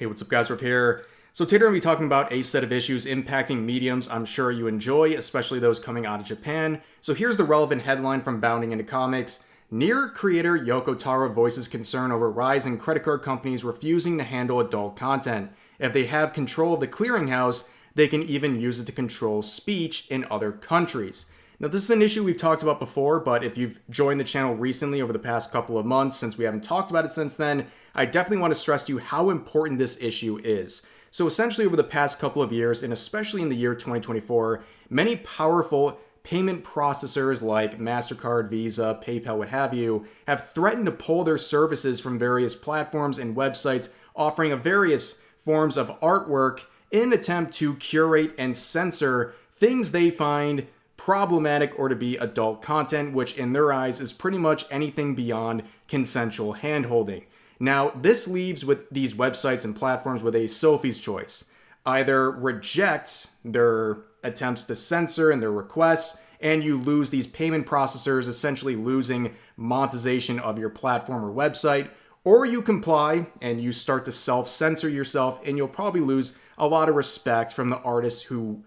Hey, what's up guys, Riff here. So today we're going to be talking about a set of issues impacting mediums I'm sure you enjoy, especially those coming out of Japan. So here's the relevant headline from Bounding into Comics. NieR creator Yoko Taro voices concern over rise in credit card companies refusing to handle adult content. If they have control of the clearinghouse, they can even use it to control speech in other countries. Now this is an issue we've talked about before, but if you've joined the channel recently over the past couple of months, since we haven't talked about it since then, I definitely want to stress to you how important this issue is. So essentially over the past couple of years, and especially in the year 2024, many powerful payment processors like MasterCard, Visa, PayPal, what have you, have threatened to pull their services from various platforms and websites offering a various forms of artwork in an attempt to curate and censor things they find problematic or to be adult content, which in their eyes is pretty much anything beyond consensual handholding. Now, this leaves with these websites and platforms with a Sophie's choice. Either reject their attempts to censor and their requests, and you lose these payment processors, essentially losing monetization of your platform or website, or you comply and you start to self-censor yourself, and you'll probably lose a lot of respect from the artists who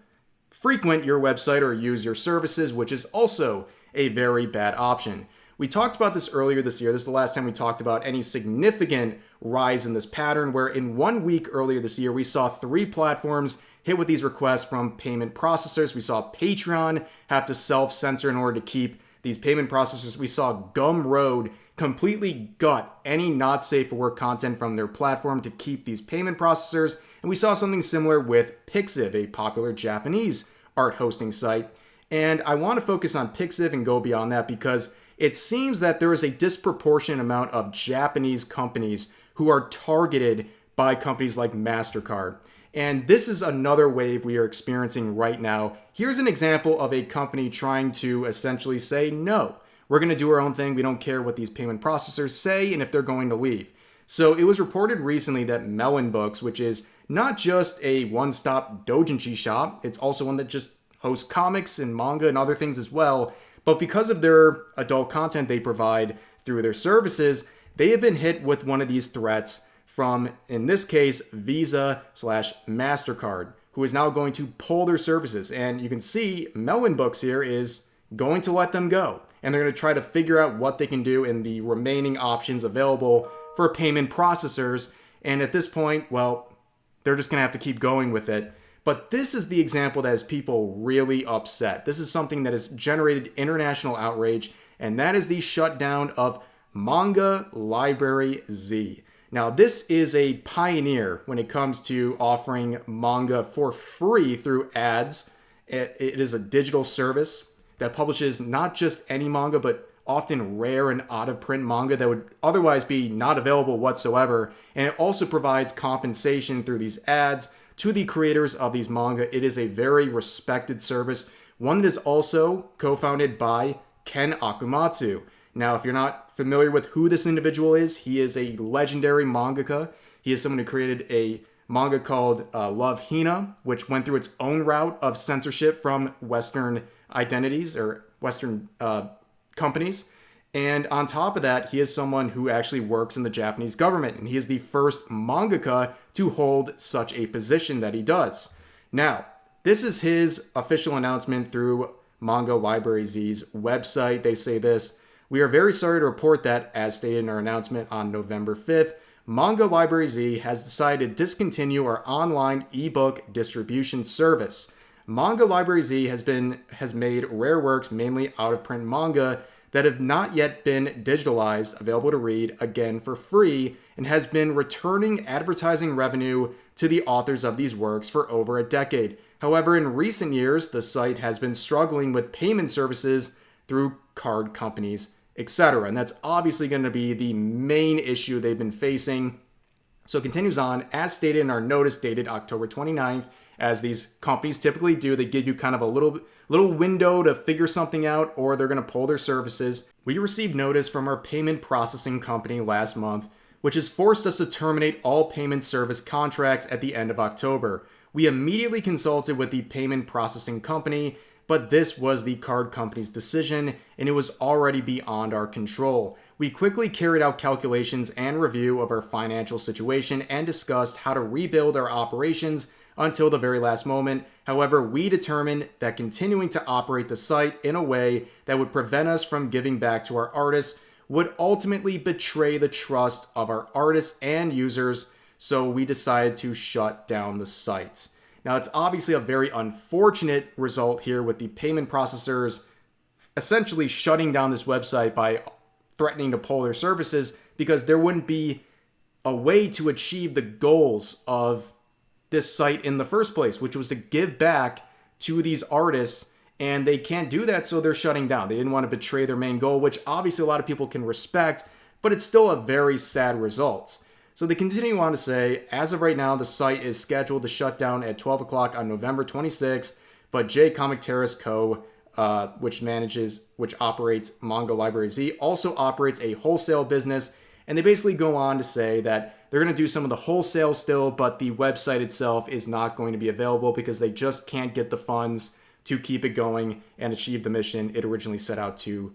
frequent your website or use your services, which is also a very bad option. We talked about this earlier this year. This is the last time we talked about any significant rise in this pattern, where in 1 week earlier this year, we saw 3 platforms hit with these requests from payment processors. We saw Patreon have to self-censor in order to keep these payment processors. We saw Gumroad completely gut any not safe for work content from their platform to keep these payment processors. And we saw something similar with Pixiv, a popular Japanese art hosting site. And I want to focus on Pixiv and go beyond that because it seems that there is a disproportionate amount of Japanese companies who are targeted by companies like MasterCard. And this is another wave we are experiencing right now. Here's an example of a company trying to essentially say, no, we're going to do our own thing. We don't care what these payment processors say and if they're going to leave. So it was reported recently that Melon Books, which is not just a one-stop doujinshi shop, it's also one that just hosts comics and manga and other things as well. But because of their adult content they provide through their services, they have been hit with one of these threats from, in this case, Visa/MasterCard, who is now going to pull their services. And you can see Melon Books here is going to let them go. And they're going to try to figure out what they can do in the remaining options available for payment processors. And at this point, well, they're just going to have to keep going with it. But this is the example that has people really upset. This is something that has generated international outrage, and that is the shutdown of Manga Library Z. Now, this is a pioneer when it comes to offering manga for free through ads. It is a digital service that publishes not just any manga, but often rare and out-of-print manga that would otherwise be not available whatsoever. And it also provides compensation through these ads to the creators of these manga. It is a very respected service, one that is also co-founded by Ken Akamatsu. Now, if you're not familiar with who this individual is, he is a legendary mangaka. He is someone who created a manga called Love Hina, which went through its own route of censorship from Western identities or Western companies. And on top of that, he is someone who actually works in the Japanese government, and he is the first mangaka to hold such a position that he does. Now, this is his official announcement through Manga Library Z's website. They say this: "We are very sorry to report that, as stated in our announcement on November 5th, Manga Library Z has decided to discontinue our online ebook distribution service. Manga Library Z has made rare works, mainly out-of-print manga, that have not yet been digitalized, available to read, again for free, and has been returning advertising revenue to the authors of these works for over a decade. However, in recent years, the site has been struggling with payment services through card companies, etc." And that's obviously going to be the main issue they've been facing. So it continues on, "As stated in our notice dated October 29th, as these companies typically do, they give you kind of a little window to figure something out, or they're going to pull their services. We received notice from our payment processing company last month, which has forced us to terminate all payment service contracts at the end of October. We immediately consulted with the payment processing company, but this was the card company's decision, and it was already beyond our control. we quickly carried out calculations and review of our financial situation and discussed how to rebuild our operations until the very last moment. However, we determined that continuing to operate the site in a way that would prevent us from giving back to our artists would ultimately betray the trust of our artists and users, so we decided to shut down the site. Now, it's obviously a very unfortunate result here with the payment processors essentially shutting down this website by threatening to pull their services, because there wouldn't be a way to achieve the goals of this site in the first place, which was to give back to these artists, and they can't do that, so they're shutting down. They didn't want to betray their main goal, which obviously a lot of people can respect, but it's still a very sad result. So they continue on to say, as of right now, the site is scheduled to shut down at 12 o'clock on November 26th, but J Comic Terrace Co., which operates Manga Library Z, also operates a wholesale business. And they basically go on to say that they're going to do some of the wholesale still, but the website itself is not going to be available because they just can't get the funds to keep it going and achieve the mission it originally set out to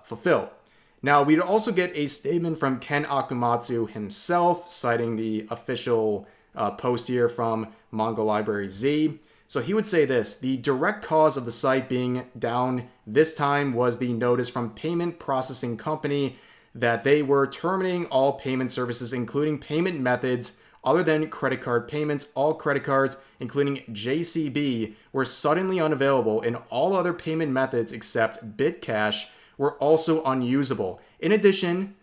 fulfill. Now, we'd also get a statement from Ken Akamatsu himself, citing the official post here from Manga Library Z. So he would say this: the direct cause of the site being down this time was the notice from payment processing company that they were terminating all payment services, including payment methods other than credit card payments. All credit cards, including JCB, were suddenly unavailable, and all other payment methods except BitCash were also unusable. In addition,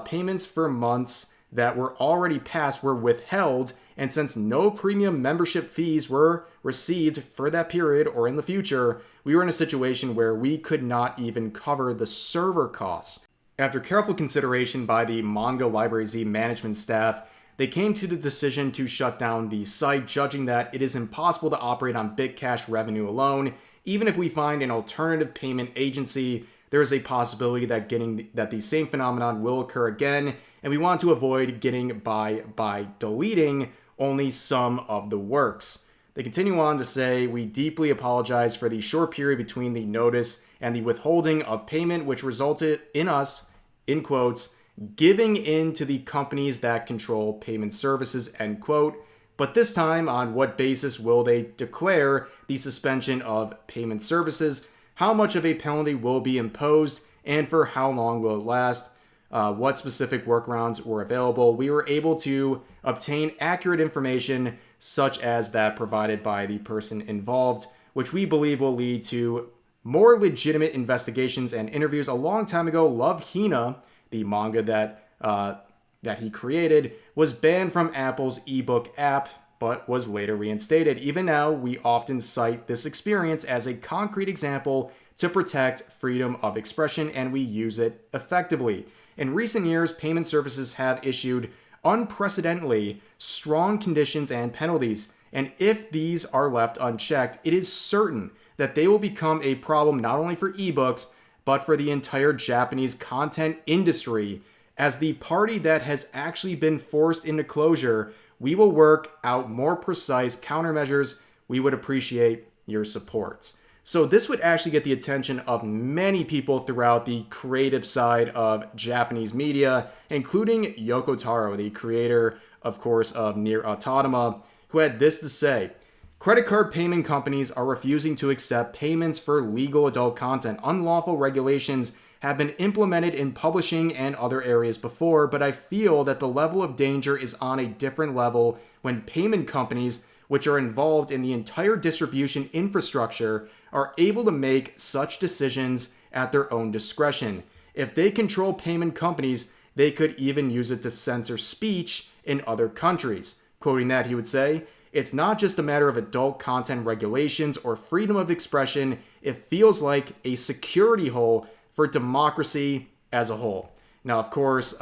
payments for months that were already passed were withheld, and since no premium membership fees were received for that period or in the future, we were in a situation where we could not even cover the server costs. After careful consideration by the Manga Library Z management staff, they came to the decision to shut down the site, judging that it is impossible to operate on BitCash revenue alone. Even if we find an alternative payment agency, there is a possibility that the same phenomenon will occur again, and we want to avoid getting by deleting only some of the works. They continue on to say, we deeply apologize for the short period between the notice and the withholding of payment, which resulted in us, in quotes, giving in to the companies that control payment services, end quote. But this time, on what basis will they declare the suspension of payment services? How much of a penalty will be imposed, and for how long will it last? What specific workarounds were available? We were able to obtain accurate information, such as that provided by the person involved, which we believe will lead to more legitimate investigations and interviews. A long time ago, Love Hina, the manga that he created, was banned from Apple's ebook app, but was later reinstated. Even now, we often cite this experience as a concrete example to protect freedom of expression, and we use it effectively. In recent years, payment services have issued unprecedentedly strong conditions and penalties, and if these are left unchecked, it is certain that they will become a problem not only for ebooks, but for the entire Japanese content industry. As the party that has actually been forced into closure, we will work out more precise countermeasures. We would appreciate your support. So this would actually get the attention of many people throughout the creative side of Japanese media, including Yoko Taro, the creator, of course, of NieR Automata, who had this to say: credit card payment companies are refusing to accept payments for legal adult content. Unlawful regulations have been implemented in publishing and other areas before, but I feel that the level of danger is on a different level when payment companies, which are involved in the entire distribution infrastructure, are able to make such decisions at their own discretion. If they control payment companies, they could even use it to censor speech in other countries. Quoting that, he would say, "It's not just a matter of adult content regulations or freedom of expression. It feels like a security hole for democracy as a whole." Now, of course,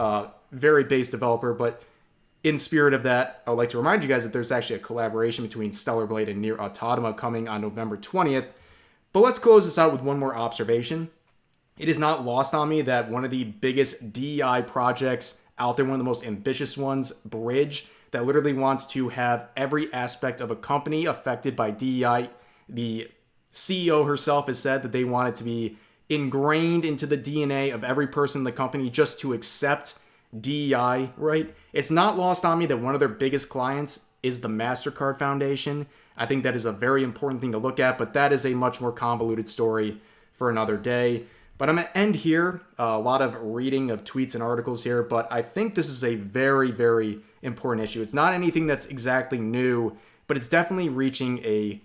very base developer, but in spirit of that, I would like to remind you guys that there's actually a collaboration between Stellar Blade and NieR Automata coming on November 20th. But let's close this out with one more observation. It is not lost on me that one of the biggest DEI projects out there, one of the most ambitious ones, Bridge, that literally wants to have every aspect of a company affected by DEI. The CEO herself has said that they want it to be ingrained into the DNA of every person in the company just to accept DEI, right? It's not lost on me that one of their biggest clients is the MasterCard Foundation. I think that is a very important thing to look at, but that is a much more convoluted story for another day. But I'm going to end here. A lot of reading of tweets and articles here, but I think this is a very, very important issue. It's not anything that's exactly new, but it's definitely reaching a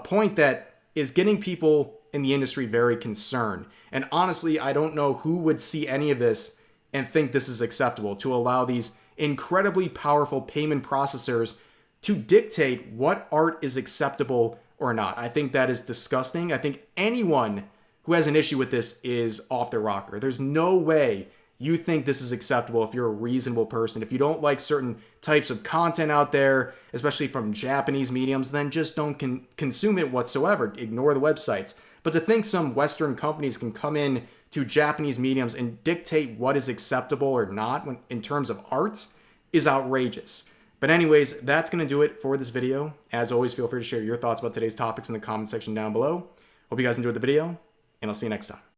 point that is getting people in the industry very concerned. And honestly, I don't know who would see any of this and think this is acceptable, to allow these incredibly powerful payment processors to dictate what art is acceptable or not. I think that is disgusting. I think anyone who has an issue with this is off their rocker. There's no way you think this is acceptable if you're a reasonable person. If you don't like certain types of content out there, especially from Japanese mediums, then just don't consume it whatsoever. Ignore the websites. But to think some Western companies can come in to Japanese mediums and dictate what is acceptable or not in terms of art is outrageous. But anyways, that's going to do it for this video. As always, feel free to share your thoughts about today's topics in the comment section down below. Hope you guys enjoyed the video, and I'll see you next time.